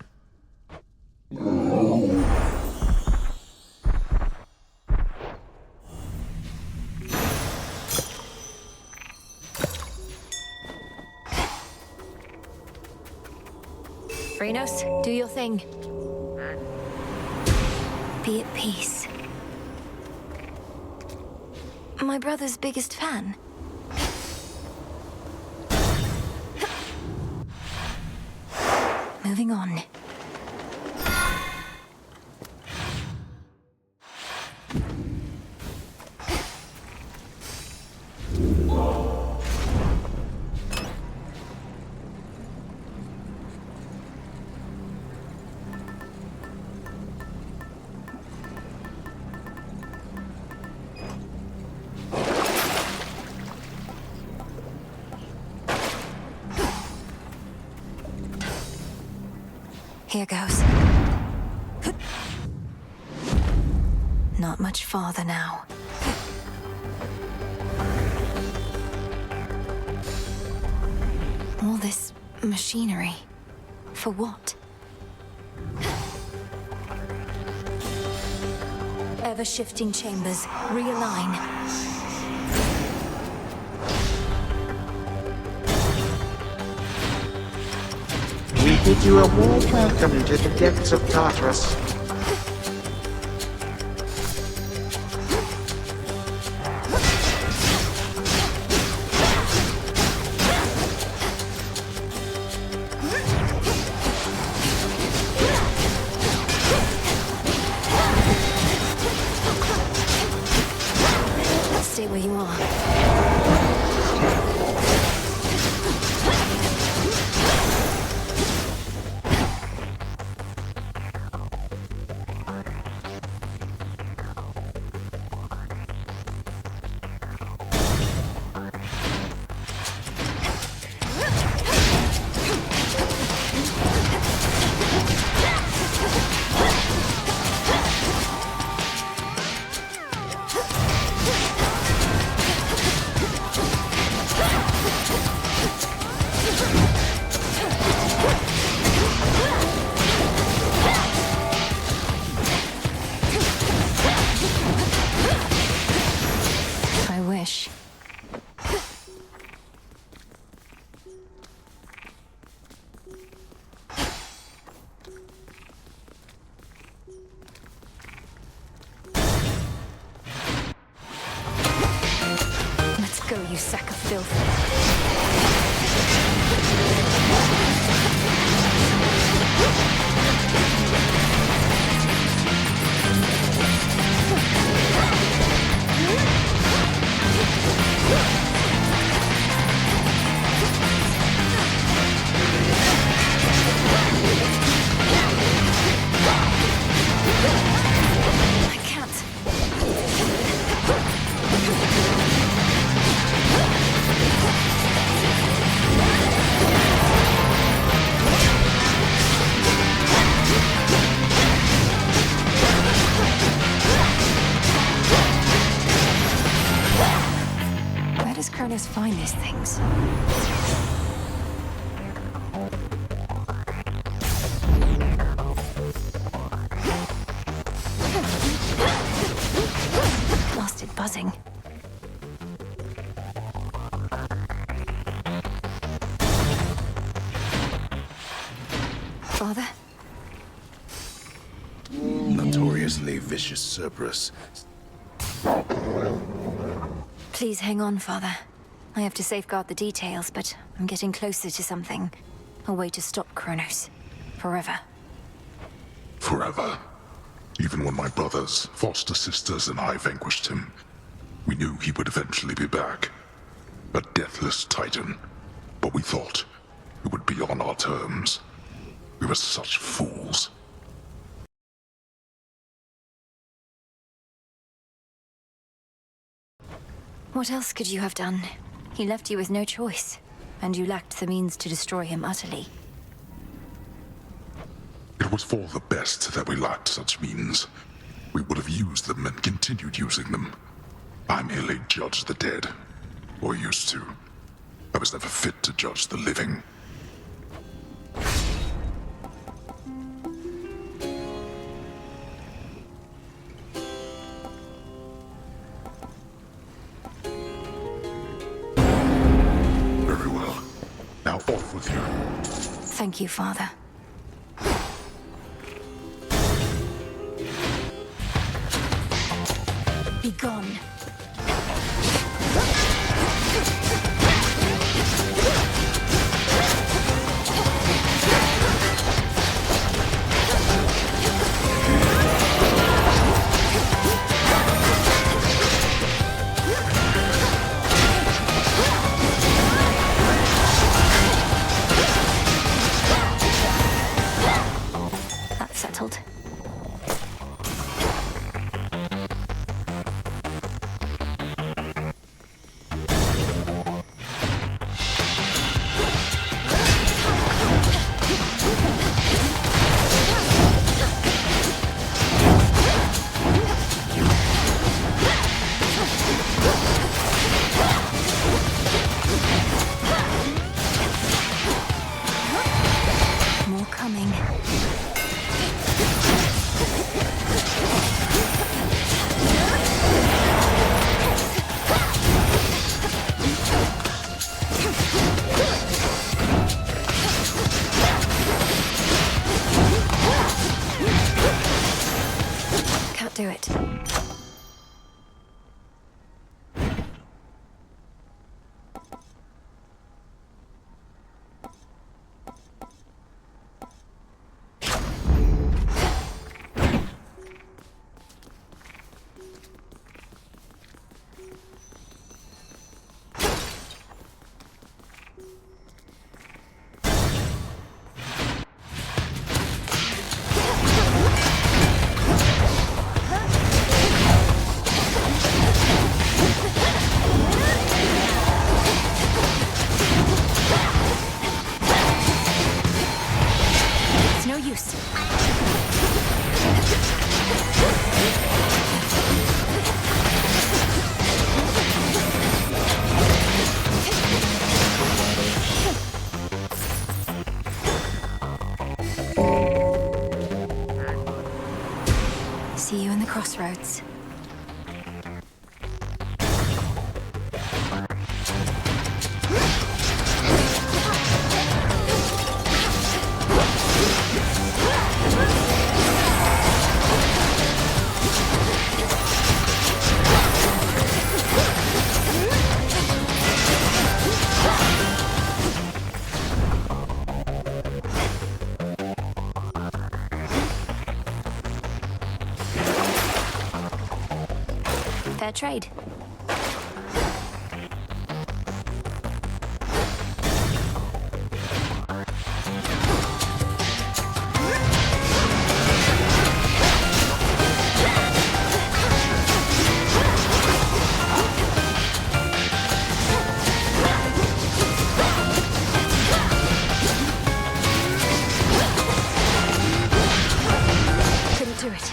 Phrynos, do your thing. Be at peace. My brother's biggest fan. Moving on. Here goes. Not much farther now. All this machinery. For what? Ever-shifting chambers. Realign. We bid you a warm welcome to the depths of Tartarus. Stay where you are. I wish. Let's go, you sack of filth. I can't. Where does Kronos find these things? Lost it buzzing. Father? Notoriously vicious Cerberus. Please hang on, Father. I have to safeguard the details, but I'm getting closer to something. A way to stop Kronos. Forever. Forever. Even when my brothers, foster sisters, and I vanquished him, we knew he would eventually be back. A deathless titan. But we thought it would be on our terms. We were such fools. What else could you have done? He left you with no choice, and you lacked the means to destroy him utterly. It was for the best that we lacked such means. We would have used them and continued using them. I merely judge the dead. Or used to. I was never fit to judge the living. Very well. Now off with you. Thank you, Father. Be gone. That's settled. More coming. Can't do it. It's no use. See you in the crossroads. Fair trade. Couldn't do it.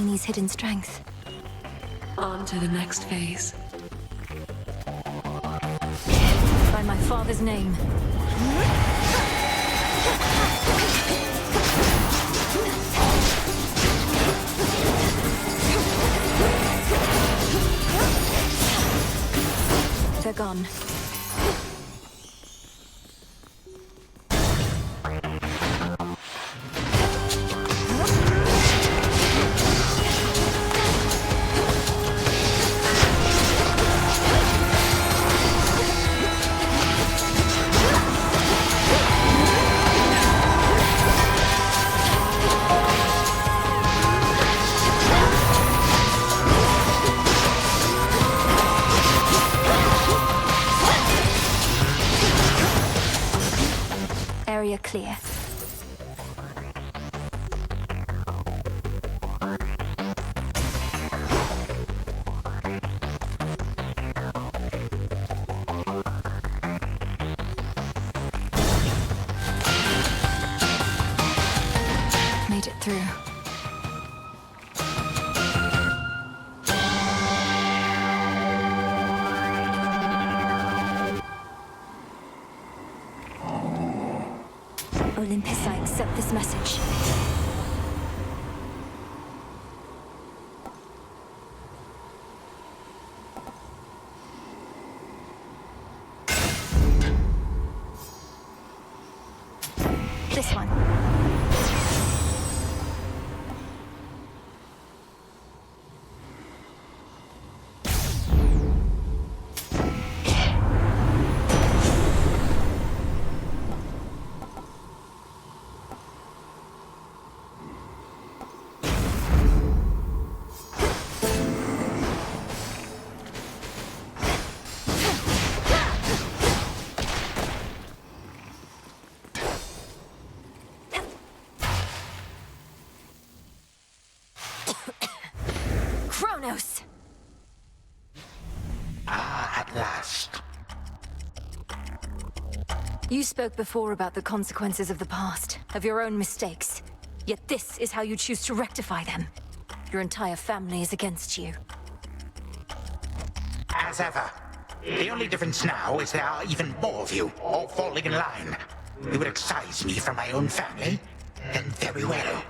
Lanie's hidden strength. On to the next phase. By my father's name. They're gone. Area clear. Made it through. Olympus, I accept this message. This one. Kronos! Ah, at last. You spoke before about the consequences of the past, of your own mistakes. Yet this is how you choose to rectify them. Your entire family is against you. As ever. The only difference now is there are even more of you, all falling in line. You would excise me from my own family? Then very well.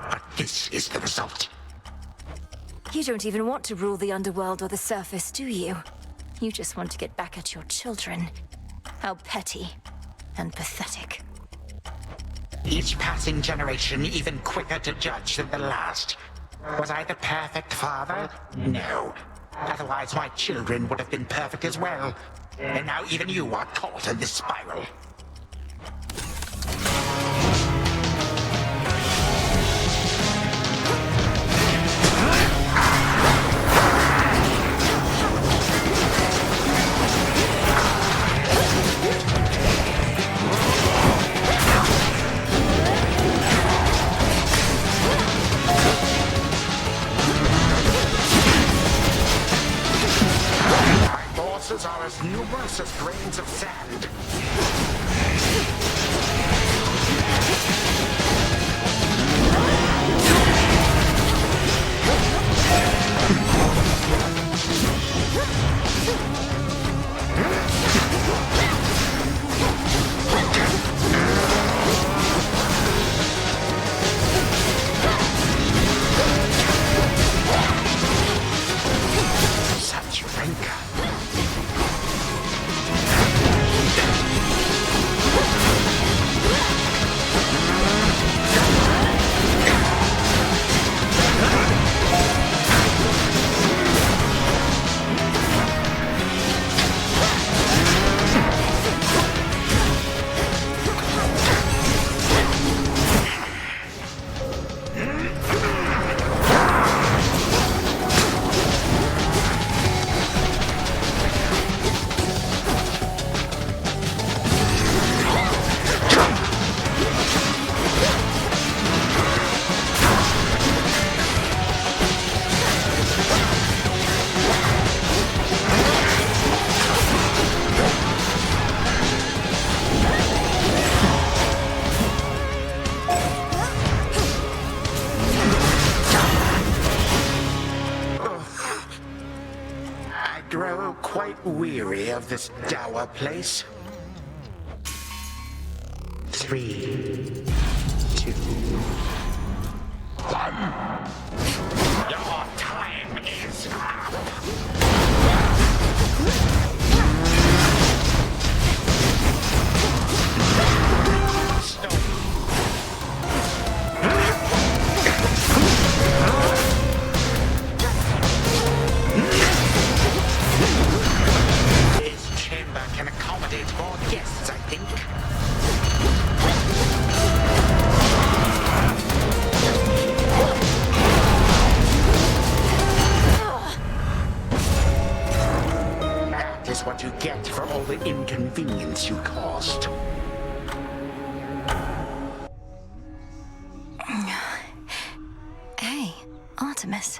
But this is the result. You don't even want to rule the underworld or the surface, do you? You just want to get back at your children. How petty and pathetic. Each passing generation even quicker to judge than the last. Was I the perfect father? No. Otherwise my children would have been perfect as well. And now even you are caught in this spiral. Are as numerous as grains of sand. Such rancor. grow quite weary of this dour place. 3, 2, 1. Your time is up. This chamber can accommodate more guests, I think. That is what you get for all the inconvenience you caused. Hey, Artemis.